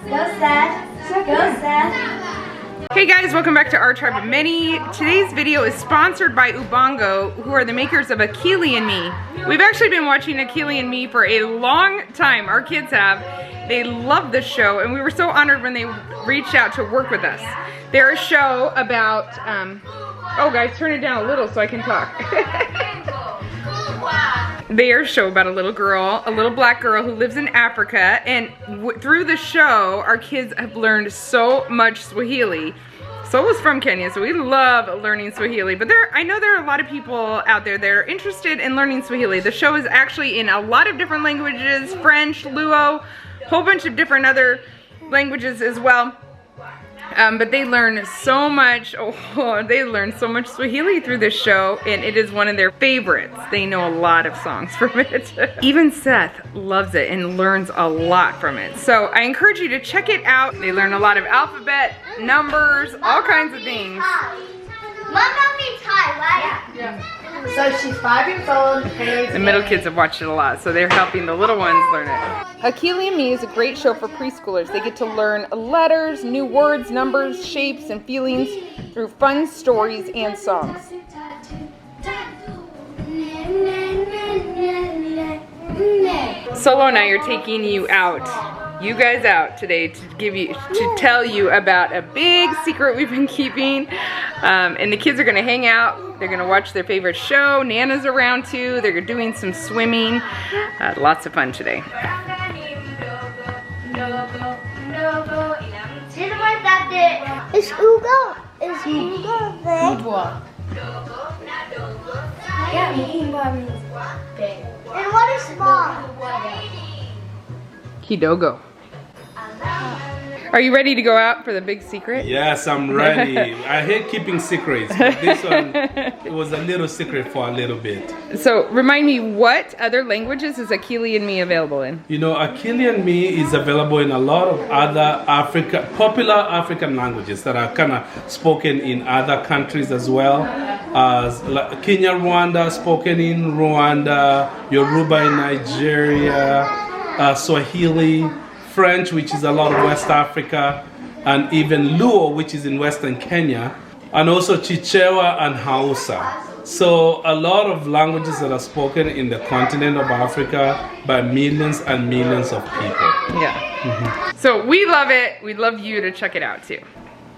Go, Seth. Go, Seth. Hey guys, welcome back to Our Tribe of Many. Today's video is sponsored by Ubongo, who are the makers of Akili and Me. We've actually been watching Akili and Me for a long time. Our kids have. They love the show, and we were so honored when they reached out to work with us. They're a show about, oh guys, turn it down a little so I can talk. They are a show about a little girl, a little black girl who lives in Africa, and through the show, our kids have learned so much Swahili. Solo's from Kenya, so we love learning Swahili, but I know there are a lot of people out there that are interested in learning Swahili. The show is actually in a lot of different languages, French, Luo, a whole bunch of different other languages as well. But they learn so much, they learn so much Swahili through this show, and it is one of their favorites. They know a lot of songs from it. Even Seth loves it and learns a lot from it. So I encourage you to check it out. They learn a lot of alphabet, numbers, all kinds of things. Mama means hi, right? Yeah. So she's 5 years old. The middle kids have watched it a lot, so they're helping the little ones learn it. Akili and Me is a great show for preschoolers. They get to learn letters, new words, numbers, shapes, and feelings through fun stories and songs. Solo and I are taking you guys out today to tell you about a big secret we've been keeping. And the kids are gonna hang out. They're gonna watch their favorite show. Nana's around too. They're doing some swimming. Lots of fun today. Is Ugo? Is Ugo there? Yeah, big. And what is small? Kidogo. Are you ready to go out for the big secret? Yes, I'm ready. I hate keeping secrets, but this one, it was a little secret for a little bit. So remind me, what other languages is Akili and Me available in? You know, Akili and Me is available in a lot of other popular African languages that are kind of spoken in other countries as well. Kenya, Rwanda, spoken in Rwanda, Yoruba in Nigeria, Swahili, French, which is a lot of West Africa, and even Luo, which is in Western Kenya, and also Chichewa and Hausa. So a lot of languages that are spoken in the continent of Africa by millions and millions of people. Yeah. So we love it. We'd love you to check it out too.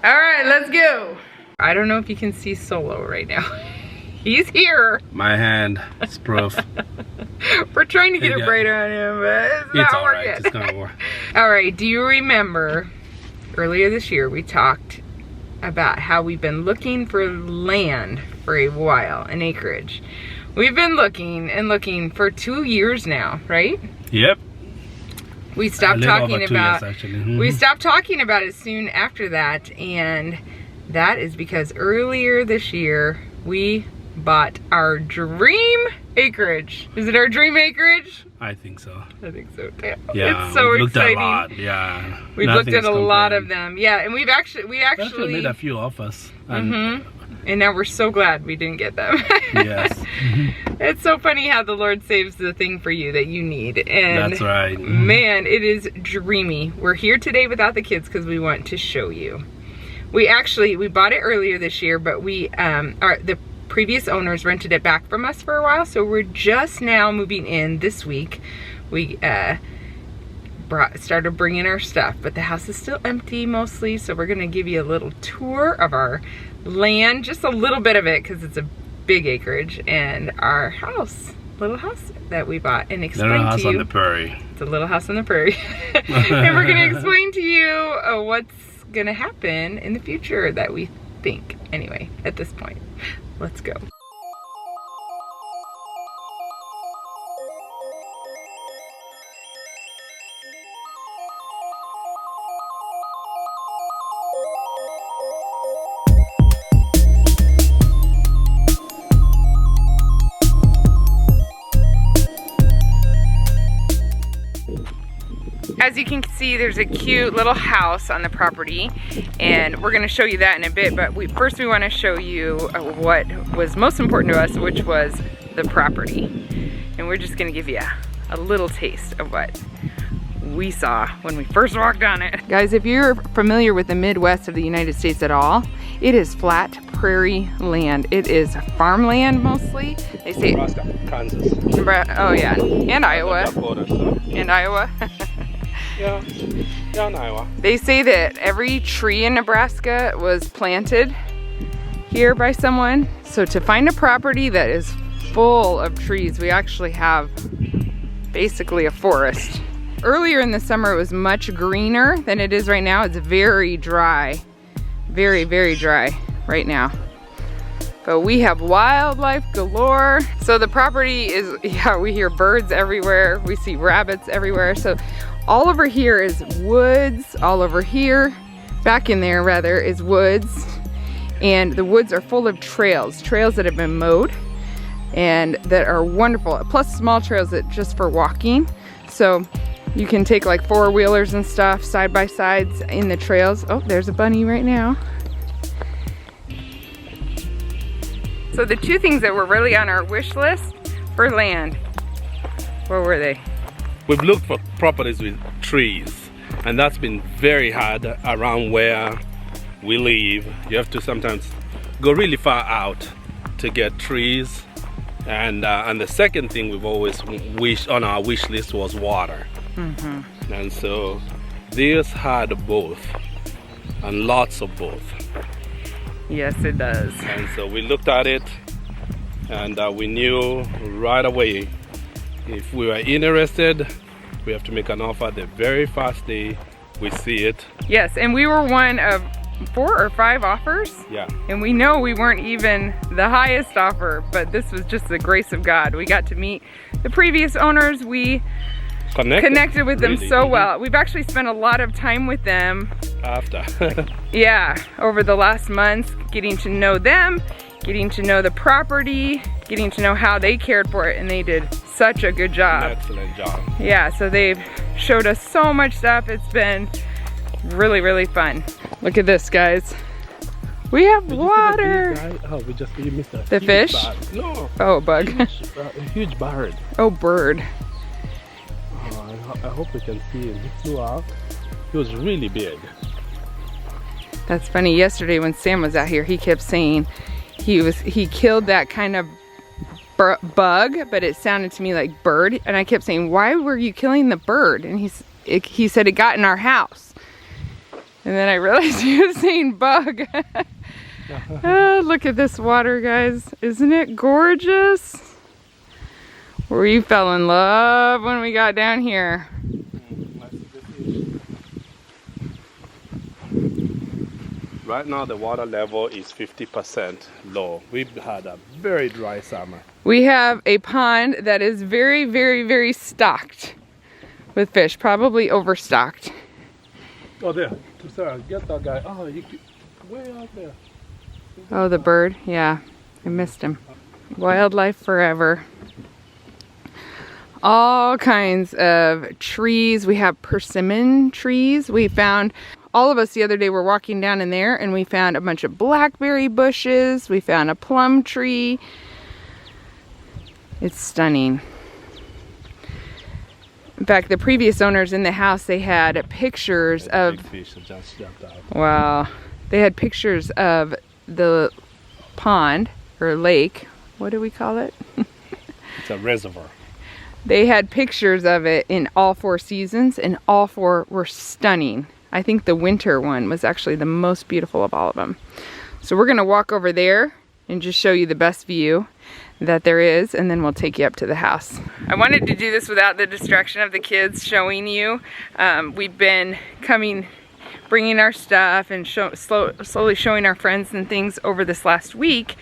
All right, let's go. I don't know if you can see Solo right now. He's here. My hand is proof. We're trying to get it brighter on him, but it's not working. It's gonna work. All right, do you remember earlier this year we talked about how we've been looking for land for a while, an acreage. We've been looking and looking for 2 years now, right? Yep. We stopped talking about years, actually. We stopped talking about it soon after that, and that is because earlier this year we bought our dream acreage. Is it our dream acreage? I think so. I think so too. Yeah, it's so exciting. At a lot. Yeah, we've looked at a lot of them. Yeah, and we actually made a few offers. And now we're so glad we didn't get them. Yes. It's so funny how the Lord saves the thing for you that you need. And that's right. Man, it is dreamy. We're here today without the kids because we want to show you. We bought it earlier this year, but the previous owners rented it back from us for a while, so we're just now moving in this week. We started bringing our stuff, but the house is still empty mostly, so we're gonna give you a little tour of our land, just a little bit of it because it's a big acreage, and our little house that we bought, and explain to you. Little house on the prairie. It's a little house on the prairie. And we're gonna explain to you what's gonna happen in the future that we think, anyway, at this point. Let's go. As you can see, there's a cute little house on the property, and we're gonna show you that in a bit, but first we wanna show you what was most important to us, which was the property. And we're just gonna give you a little taste of what we saw when we first walked on it. Guys, if you're familiar with the Midwest of the United States at all, it is flat prairie land. It is farmland mostly. They say Nebraska, Kansas. Oh yeah, and Iowa. Dakota, so. And Iowa. Yeah, in Iowa. They say that every tree in Nebraska was planted here by someone. So to find a property that is full of trees, we actually have basically a forest. Earlier in the summer, it was much greener than it is right now. It's very dry, very, very dry right now. But we have wildlife galore. So the property is, yeah, we hear birds everywhere. We see rabbits everywhere. So all over here is woods. All over here, back in there rather, is woods. And the woods are full of trails that have been mowed and that are wonderful. Plus small trails that just for walking. So you can take like four-wheelers and stuff side by sides in the trails. Oh, there's a bunny right now. So the two things that were really on our wish list for land, what were they? We've looked for properties with trees, and that's been very hard around where we live. You have to sometimes go really far out to get trees. And the second thing we've always wished on our wish list was water. Mm-hmm. And so this had both, and lots of both. Yes, it does. And so we looked at it, and we knew right away if we were interested, we have to make an offer the very first day we see it. Yes, and we were one of 4 or 5 offers. Yeah. And we know we weren't even the highest offer, but this was just the grace of God. We got to meet the previous owners. We connected with them so well. We've actually spent a lot of time with them after. Yeah, over the last months, getting to know them, getting to know the property, getting to know how they cared for it, and they did such a good job. An excellent job. Yeah, so they've showed us so much stuff. It's been really, really fun. Look at this, guys. We have water. Oh, you missed a the fish? Bird. No. Oh, a bug. A huge bird. Oh, bird. I hope we can see him. He flew out. He was really big. That's funny. Yesterday when Sam was out here, he kept saying he killed that kind of bug, but it sounded to me like bird. And I kept saying, why were you killing the bird? And he said it got in our house. And then I realized he was saying bug. Oh, look at this water, guys. Isn't it gorgeous? We fell in love when we got down here. Right now the water level is 50% low. We've had a very dry summer. We have a pond that is very, very, very stocked with fish, probably overstocked. Oh, there. Sarah, get that guy. Oh, you way out there. Oh, the bird. Yeah, I missed him. Wildlife forever. All kinds of trees. We have persimmon trees. We found, all of us the other day were walking down in there and we found a bunch of blackberry bushes. We found a plum tree. It's stunning. In fact, the previous owners in the house, they had pictures of, big fish that just jumped out. Wow. They had pictures of the pond or lake. What do we call it? It's a reservoir. They had pictures of it in all 4 seasons, and all 4 were stunning. I think the winter one was actually the most beautiful of all of them. So we're gonna walk over there and just show you the best view that there is, and then we'll take you up to the house. I wanted to do this without the distraction of the kids showing you. We've been bringing our stuff and slowly showing our friends and things over this last week,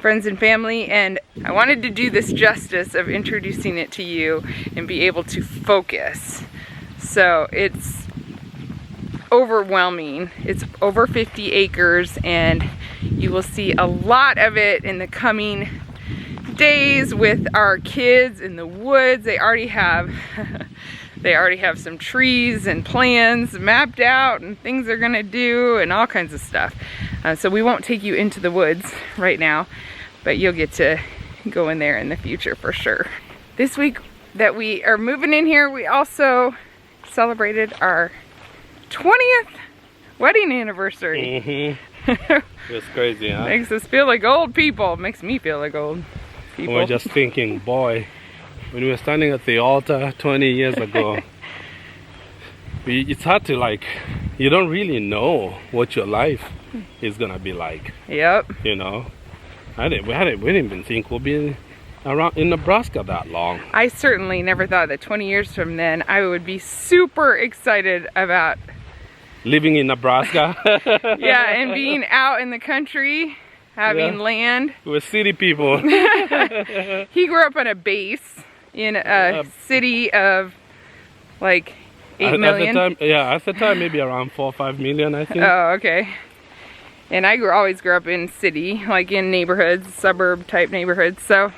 friends and family, and I wanted to do this justice of introducing it to you and be able to focus. So it's overwhelming. It's over 50 acres, and you will see a lot of it in the coming days with our kids in the woods. They already have some trees and plans mapped out and things they're gonna do and all kinds of stuff. So we won't take you into the woods right now, but you'll get to go in there in the future for sure. This week that we are moving in here, we also celebrated our 20th wedding anniversary. It's crazy, huh? Makes us feel like old people. Makes me feel like old people. We're just thinking, boy, when we were standing at the altar 20 years ago, it's hard to like, you don't really know what your life is gonna be like. Yep. You know, we didn't even think we'll be around in Nebraska that long. I certainly never thought that 20 years from then I would be super excited about living in Nebraska. yeah, and being out in the country, having land. We're city people. He grew up on a base in a city of like 8 million. At the time maybe around 4 or 5 million, I think. Oh, okay. And I always grew up in city, like in neighborhoods, suburb type neighborhoods. So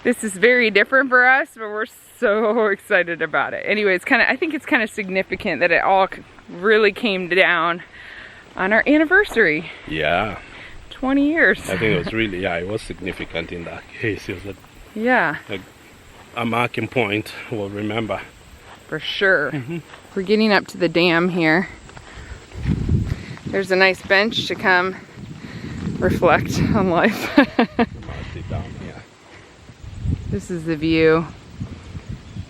this is very different for us, but we're so excited about it. Anyway, I think it's kind of significant that it all really came down on our anniversary. Yeah. 20 years. I think it was really, it was significant in that case. It was a marking point we'll remember. For sure. We're getting up to the dam here. There's a nice bench to come reflect on life. This is the view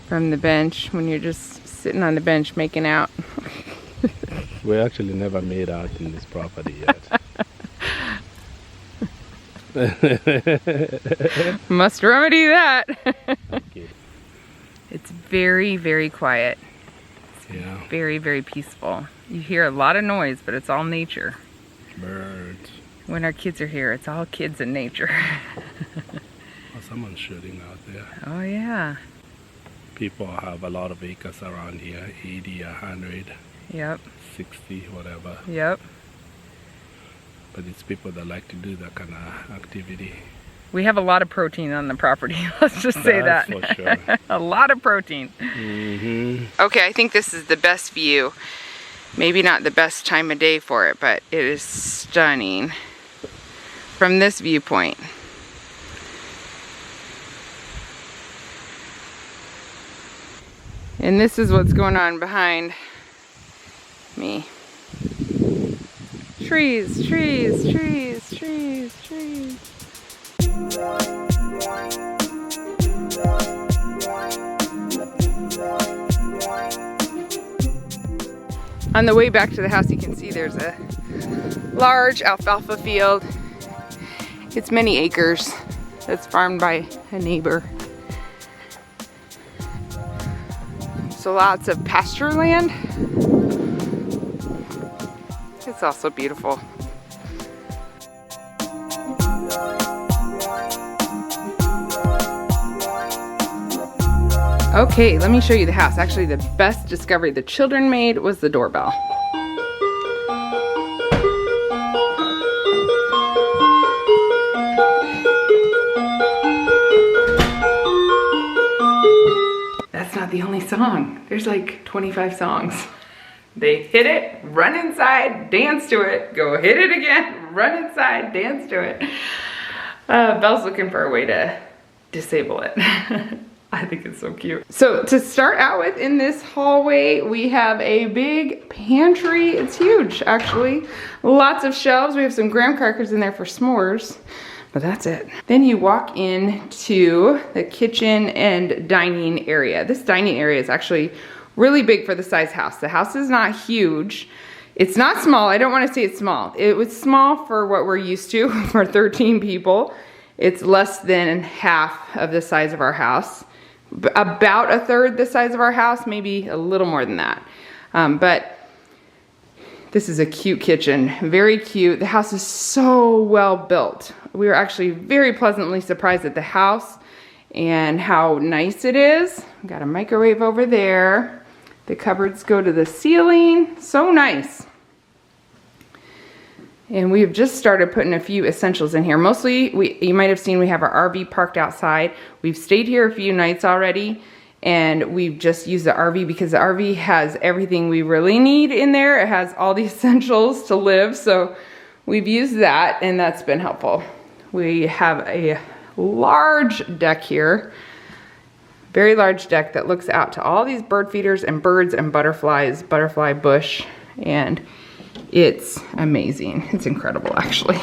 from the bench when you're just sitting on the bench making out. We actually never made out in this property yet. Must remedy that. Okay. It's very, very quiet. It's Yeah. very, very peaceful. You hear a lot of noise, but it's all nature. Birds. When our kids are here, it's all kids and nature. Oh, someone's shooting out there. Oh yeah. People have a lot of acres around here, 80, 100, Yep. 60, whatever. Yep. But it's people that like to do that kind of activity. We have a lot of protein on the property. Let's just say That's that. for sure. A lot of protein. Okay, I think this is the best view. Maybe not the best time of day for it, but it is stunning from this viewpoint. And this is what's going on behind me. Trees, trees, trees, trees, trees. On the way back to the house, you can see there's a large alfalfa field. It's many acres. That's farmed by a neighbor. So lots of pasture land. It's also beautiful. Okay, let me show you the house. Actually, the best discovery the children made was the doorbell. That's not the only song. There's like 25 songs. They hit it, run inside, dance to it, go hit it again, run inside, dance to it. Belle's looking for a way to disable it. I think it's so cute. So to start out with, in this hallway, we have a big pantry. It's huge, actually. Lots of shelves. We have some graham crackers in there for s'mores, but that's it. Then you walk into the kitchen and dining area. This dining area is actually really big for the size house. The house is not huge. It's not small. I don't want to say it's small. It was small for what we're used to for 13 people. It's less than half of the size of our house. About a third the size of our house, maybe a little more than that. But this is a cute kitchen, very cute. The house is so well built. We were actually very pleasantly surprised at the house and how nice it is. We've got a microwave over there. The cupboards go to the ceiling, so nice. And we've just started putting a few essentials in here. Mostly, you might have seen we have our RV parked outside. We've stayed here a few nights already, and we've just used the RV because the RV has everything we really need in there. It has all the essentials to live, so we've used that, and that's been helpful. We have a large deck here. Very large deck that looks out to all these bird feeders and birds and butterflies, butterfly bush, and it's amazing. It's incredible, actually.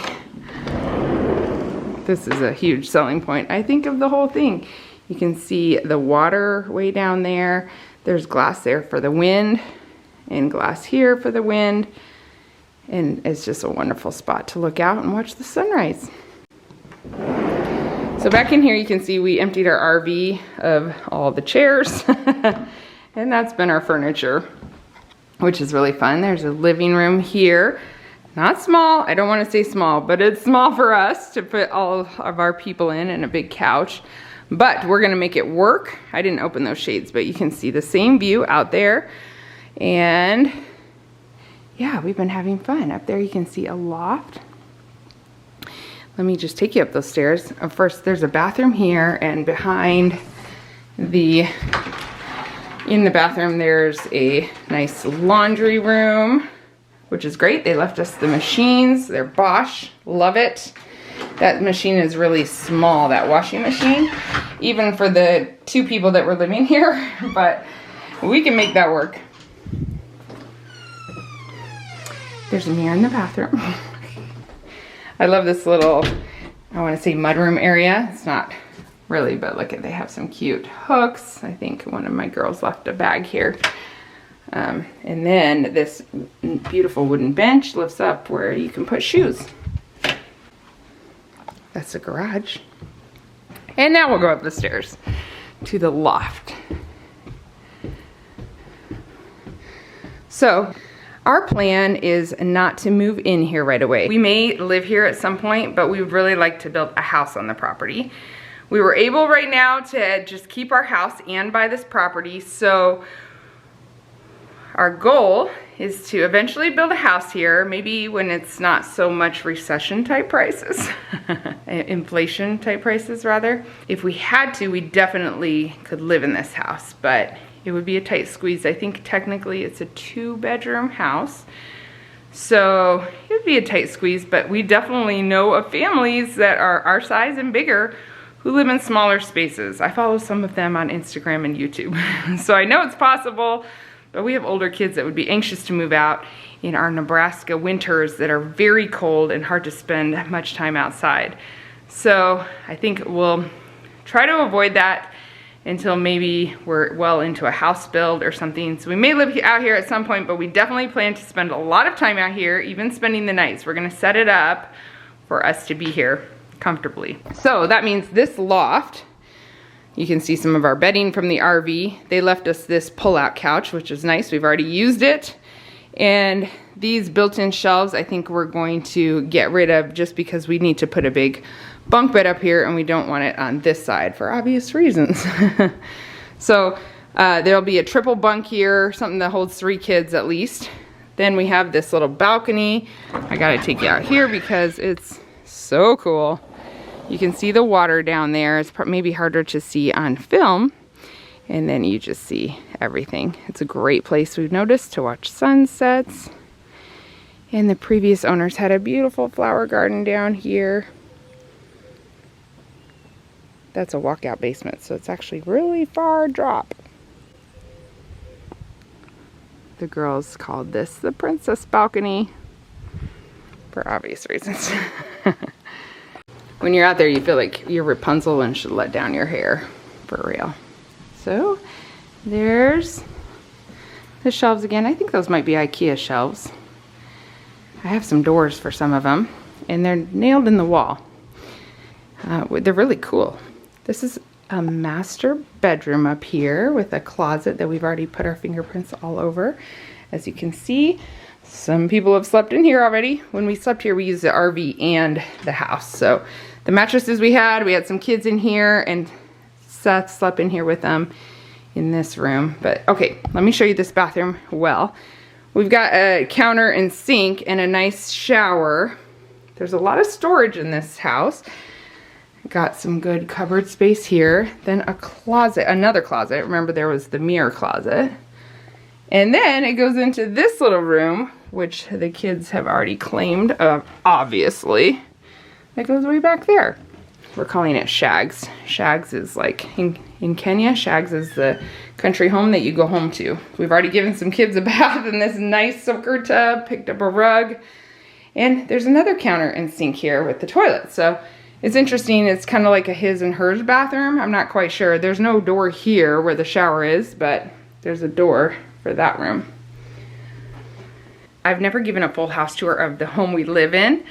This is a huge selling point, I think, of the whole thing. You can see the water way down there. There's glass there for the wind and glass here for the wind. And it's just a wonderful spot to look out and watch the sunrise. So back in here you can see we emptied our RV of all the chairs. And that's been our furniture, which is really fun. There's a living room here. Not small, I don't want to say small, but it's small for us to put all of our people in and a big couch. But we're gonna make it work. I didn't open those shades, but you can see the same view out there. And yeah, we've been having fun. Up there you can see a loft. Let me just take you up those stairs. First, there's a bathroom here, and behind in the bathroom, there's a nice laundry room, which is great. They left us the machines. They're Bosch, love it. That machine is really small, that washing machine, even for the 2 people that were living here, but we can make that work. There's a mirror in the bathroom. I love this little, I want to say mudroom area. It's not really, but look at, they have some cute hooks. I think one of my girls left a bag here. And then this beautiful wooden bench lifts up where you can put shoes. That's the garage. And now we'll go up the stairs to the loft. So our plan is not to move in here right away. We may live here at some point, but we would really like to build a house on the property. We were able right now to just keep our house and buy this property. So our goal is to eventually build a house here, maybe when it's not so much recession type prices, inflation type prices rather. If we had to, we definitely could live in this house, but it would be a tight squeeze. I think technically it's a 2-bedroom house, so it would be a tight squeeze, but we definitely know of families that are our size and bigger who live in smaller spaces. I follow some of them on Instagram and YouTube, so I know it's possible. But we have older kids that would be anxious to move out in our Nebraska winters that are very cold and hard to spend much time outside. So I think we'll try to avoid that until maybe we're well into a house build or something. So we may live out here at some point, but we definitely plan to spend a lot of time out here, even spending the nights. We're gonna set it up for us to be here comfortably. So that means this loft, you can see some of our bedding from the RV. They left us this pull-out couch, which is nice. We've already used it. And these built-in shelves, I think we're going to get rid of just because we need to put a big bunk bed up here and we don't want it on this side for obvious reasons. So there'll be a triple bunk here, something that holds 3 kids at least. Then we have this little balcony. I gotta take you out here because it's so cool. You can see the water down there. It's maybe harder to see on film. And then you just see everything. It's a great place, we've noticed, to watch sunsets. And the previous owners had a beautiful flower garden down here. That's a walkout basement, so it's actually really far drop. The girls called this the princess balcony for obvious reasons. When you're out there, you feel like you're Rapunzel and should let down your hair, for real. So there's the shelves again. I think those might be IKEA shelves. I have some doors for some of them, and they're nailed in the wall. They're really cool. This is a master bedroom up here with a closet that we've already put our fingerprints all over. As you can see, some people have slept in here already. When we slept here, we used the RV and the house. So the mattresses we had some kids in here, and Seth slept in here with them in this room. But okay, let me show you this bathroom well. We've got a counter and sink and a nice shower. There's a lot of storage in this house. Got some good cupboard space here. Then a closet, another closet. Remember, there was the mirror closet. And then it goes into this little room, which the kids have already claimed, obviously. That goes way back there. we're calling it shags. Shags is like, in Kenya, shags is the country home that you go home to. We've already given some kids a bath in this nice soaker tub, picked up a rug, and there's another counter and sink here with the toilet. So it's interesting, it's kind of like a his and hers bathroom. I'm not quite sure. There's no door here where the shower is, but there's a door for that room. I've never given a full house tour of the home we live in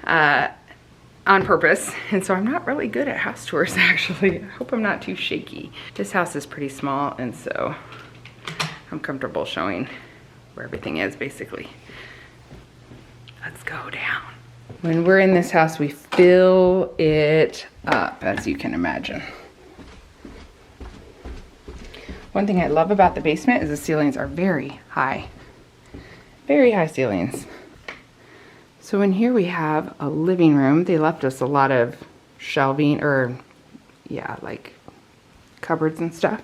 on purpose, and so I'm not really good at house tours actually. I hope I'm not too shaky. This house is pretty small, and so I'm comfortable showing where everything is basically. Let's go down. When we're in this house, we fill it up, as you can imagine. One thing I love about the basement is the ceilings are very high. Very high ceilings. So in here we have a living room. They left us a lot of shelving, or yeah, like cupboards and stuff.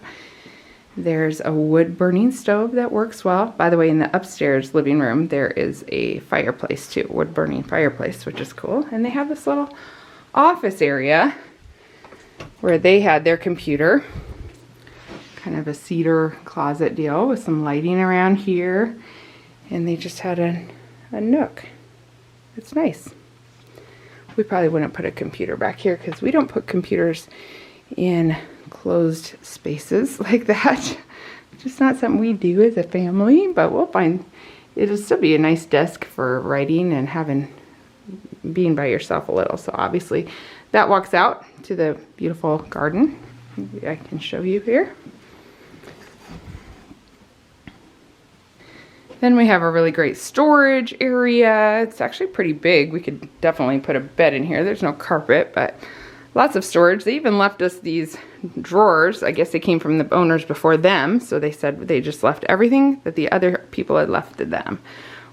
There's a wood burning stove that works well. By the way, in the upstairs living room, there is a fireplace too, wood burning fireplace, which is cool. And they have this little office area where they had their computer. Kind of a cedar closet deal with some lighting around here. And they just had a nook. It's nice. We probably wouldn't put a computer back here because we don't put computers in closed spaces like that. Just not something we do as a family, but we'll find it'll still be a nice desk for writing and being by yourself a little. So obviously that walks out to the beautiful garden. Maybe I can show you here. Then we have a really great storage area. It's actually pretty big. We could definitely put a bed in here. There's no carpet, but lots of storage. They even left us these drawers. I guess they came from the owners before them. So they said they just left everything that the other people had left to them,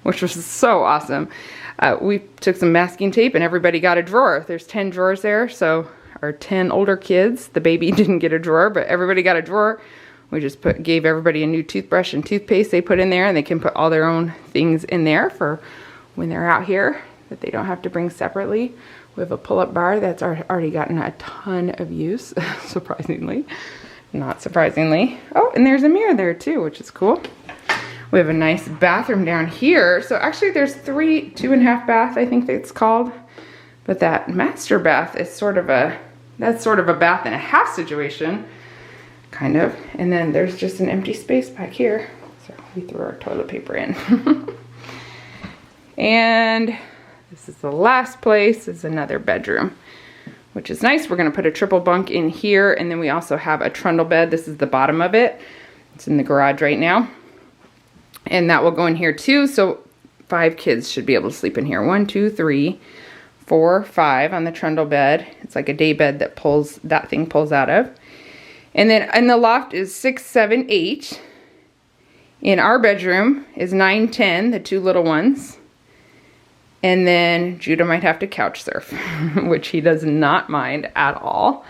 which was so awesome. We took some masking tape and everybody got a drawer. There's 10 drawers there. So our 10 older kids, the baby didn't get a drawer, but everybody got a drawer. We just gave everybody a new toothbrush and toothpaste they put in there, and they can put all their own things in there for when they're out here that they don't have to bring separately. We have a pull-up bar that's already gotten a ton of use, surprisingly. Not surprisingly. Oh, and there's a mirror there too, which is cool. We have a nice bathroom down here. So actually there's 2.5 bath, I think it's called. But that master bath is that's sort of a bath and a half situation. Kind of. And then there's just an empty space back here. So we threw our toilet paper in. And this is the last place, is another bedroom, which is nice. We're going to put a triple bunk in here, and then we also have a trundle bed. This is the bottom of it. It's in the garage right now. And that will go in here too. So 5 kids should be able to sleep in here. 1, 2, 3, 4, 5 on the trundle bed. It's like a day bed that thing pulls out of. And then in the loft is 6, 7, 8. In our bedroom is 9, 10, the 2 little ones. And then Judah might have to couch surf, which he does not mind at all.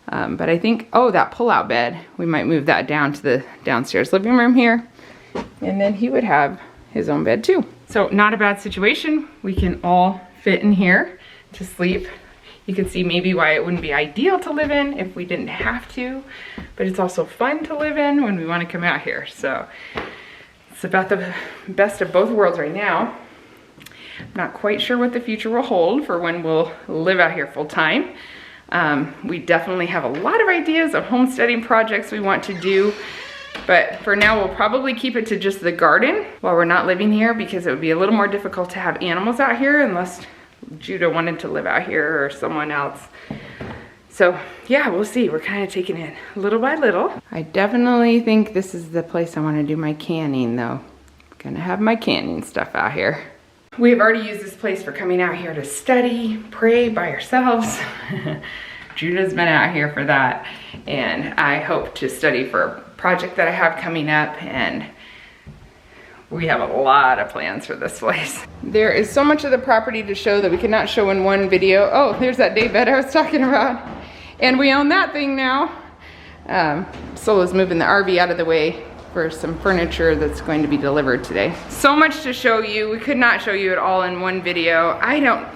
But I think, that pull-out bed, we might move that down to the downstairs living room here. And then he would have his own bed too. So not a bad situation. We can all fit in here to sleep. You can see maybe why it wouldn't be ideal to live in if we didn't have to, but it's also fun to live in when we want to come out here. So it's about the best of both worlds right now. I'm not quite sure what the future will hold for when we'll live out here full time. We definitely have a lot of ideas of homesteading projects we want to do, but for now we'll probably keep it to just the garden while we're not living here, because it would be a little more difficult to have animals out here unless Judah wanted to live out here or someone else. So yeah, we'll see. We're kind of taking it little by little. I definitely think this is the place I want to do my canning though. I'm gonna have my canning stuff out here. We've already used this place for coming out here to study, pray by ourselves. Judah's been out here for that, and I hope to study for a project that I have coming up, and we have a lot of plans for this place. There is so much of the property to show that we cannot show in one video. Oh, there's that day bed I was talking about. And we own that thing now. Solo's moving the RV out of the way for some furniture that's going to be delivered today. So much to show you. We could not show you it all in one video.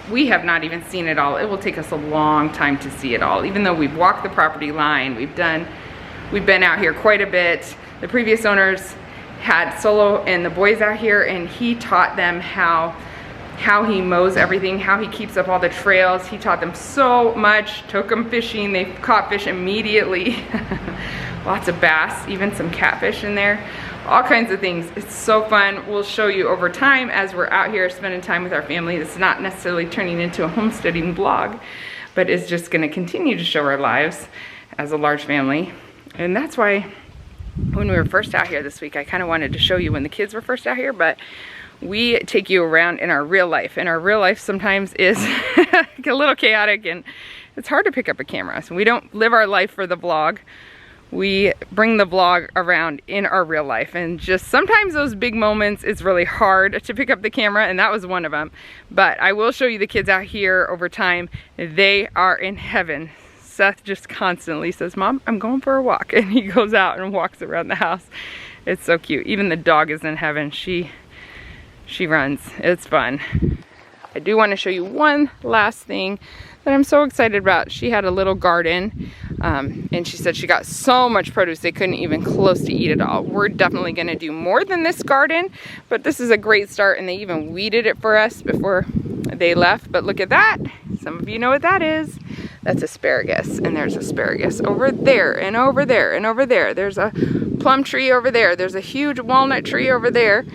We have not even seen it all. It will take us a long time to see it all. Even though we've walked the property line, we've been out here quite a bit. The previous owners had Solo and the boys out here, and he taught them how he mows everything, how he keeps up all the trails. He taught them so much, took them fishing. They caught fish immediately. Lots of bass, even some catfish in there. All kinds of things. It's so fun. We'll show you over time as we're out here spending time with our family. It's not necessarily turning into a homesteading vlog, but it's just gonna continue to show our lives as a large family. And that's why when we were first out here this week, I kind of wanted to show you when the kids were first out here, but we take you around in our real life, and our real life sometimes is a little chaotic, and it's hard to pick up a camera. So we don't live our life for the vlog. We bring the vlog around in our real life, and just sometimes those big moments, it's really hard to pick up the camera, and that was one of them. But I will show you the kids out here over time. They are in heaven. Seth just constantly says, "Mom, I'm going for a walk," and he goes out and walks around the house. It's so cute. Even the dog is in heaven. She runs. It's fun. I do want to show you one last thing that I'm so excited about. She had a little garden, and she said she got so much produce they couldn't even close to eat it all. We're definitely going to do more than this garden, but this is a great start, and they even weeded it for us before they left. But look at that. Some of you know what that is. That's asparagus, and there's asparagus over there and over there and over there. There's a plum tree over there. There's a huge walnut tree over there.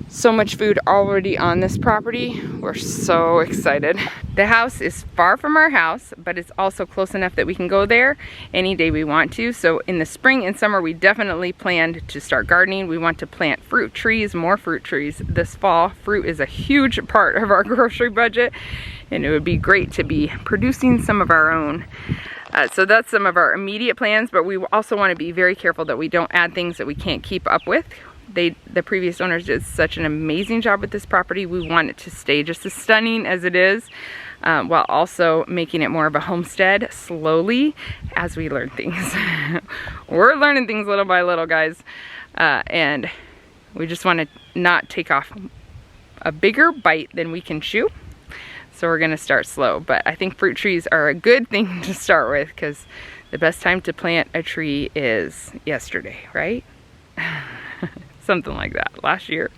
So much food already on this property. We're so excited. The house is far from our house, but it's also close enough that we can go there any day we want to. So in the spring and summer, we definitely planned to start gardening. We want to plant fruit trees, more fruit trees this fall. Fruit is a huge part of our grocery budget, and it would be great to be producing some of our own. So that's some of our immediate plans, but we also want to be very careful that we don't add things that we can't keep up with. The previous owners did such an amazing job with this property. We want it to stay just as stunning as it is, while also making it more of a homestead slowly as we learn things. We're learning things little by little, guys, and we just want to not take off a bigger bite than we can chew. So we're gonna start slow, but I think fruit trees are a good thing to start with, because the best time to plant a tree is yesterday, right? Something like that. Last year,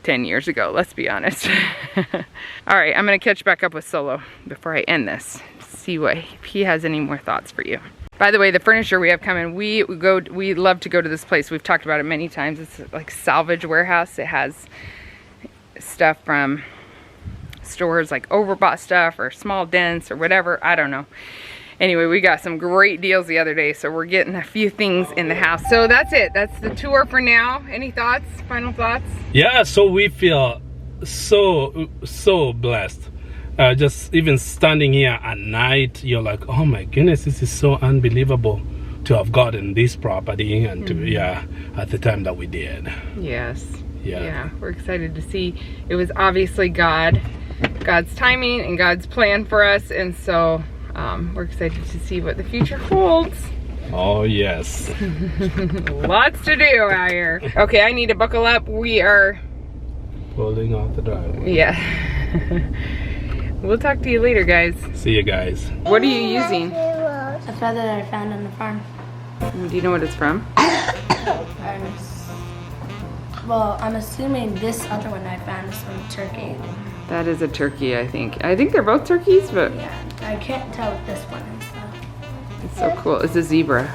10 years ago, let's be honest. All right, I'm gonna catch back up with Solo before I end this, see if he has any more thoughts for you. By the way, the furniture we have coming, we love to go to this place. We've talked about it many times. It's like salvage warehouse. It has stuff from stores, like overbought stuff or small dents or whatever, I don't know. Anyway, we got some great deals the other day, so we're getting a few things in the house. So that's it. That's the tour for now. Any thoughts? Final thoughts? Yeah, so we feel so blessed. Just even standing here at night, you're like, oh my goodness, this is so unbelievable to have gotten this property and to, at the time that we did. Yes. Yeah, we're excited to see. It was obviously God's timing and God's plan for us, and so we're excited to see what the future holds. Oh yes. Lots to do out here. Okay, I need to buckle up. We are pulling off the driveway. Yeah. We'll talk to you later, guys. See you guys. What are you using? A feather that I found on the farm. Do you know what it's from? Well, I'm assuming this other one I found is from Turkey. That is a turkey, I think. I think they're both turkeys, but yeah, I can't tell what this one is though. It's so cool. It's a zebra.